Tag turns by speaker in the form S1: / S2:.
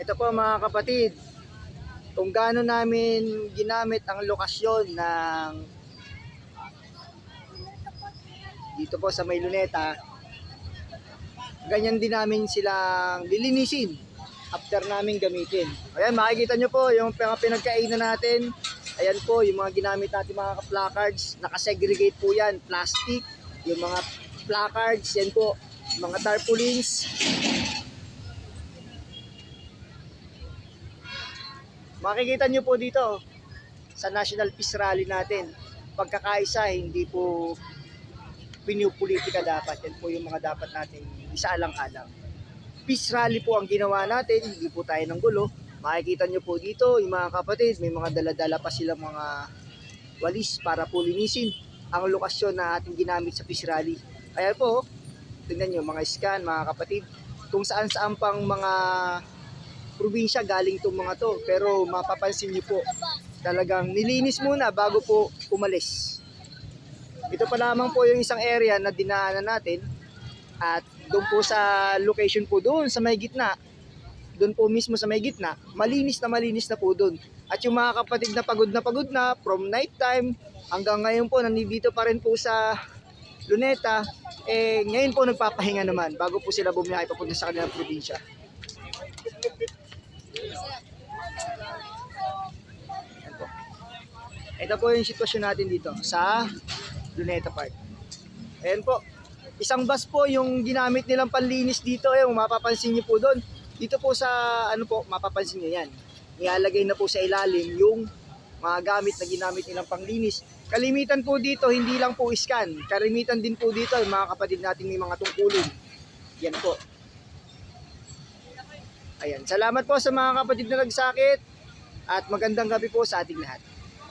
S1: Ito po mga kapatid, kung gaano namin ginamit ang lokasyon ng dito po sa May Luneta, ganyan din namin silang lilinisin after namin gamitin. Ayan, makikita nyo po yung mga pinagkainan natin. Ayan po yung mga ginamit natin mga placards, nakasegregate po yan, plastic, yung mga placards, yan po, mga tarpaulins. Makikita nyo po dito sa National Peace Rally natin, pagkakaisa hindi po pinupolitika dapat. Yan po yung mga dapat natin isaalang-alang. Peace Rally po ang ginawa natin, hindi po tayo ng gulo. Makikita nyo po dito yung mga kapatid, may mga dala-dala pa silang mga walis para po linisin ang lokasyon na ating ginamit sa Peace Rally. Kaya po, tingnan nyo mga scan mga kapatid, kung saan-saan pang mga probinsya galing itong mga to. Pero mapapansin nyo po, talagang nilinis muna bago po umalis. Ito pa lamang po yung isang area na dinaanan natin. At doon po sa location po doon sa may gitna, doon po mismo sa may gitna, malinis na po doon. At yung mga kapatid na pagod na from night time hanggang ngayon po nandito pa rin po sa Luneta, ngayon po nagpapahinga naman bago po sila bumiyahe papunta sa kanilang probinsya. Ito po yung sitwasyon natin dito sa Luneta Park. Ayan po. Isang bus po yung ginamit nilang panlinis dito. Ayan, mapapansin niyo po doon. Dito po sa mapapansin niyo yan. Nilalagay na po sa ilalim yung mga gamit na ginamit nilang panglinis. Kalimitan po dito, hindi lang po scan. Kalimitan din po dito yung mga kapatid natin may mga tungkulin. Yan po. Ayan, salamat po sa mga kapatid na nagsakit at magandang gabi po sa ating lahat.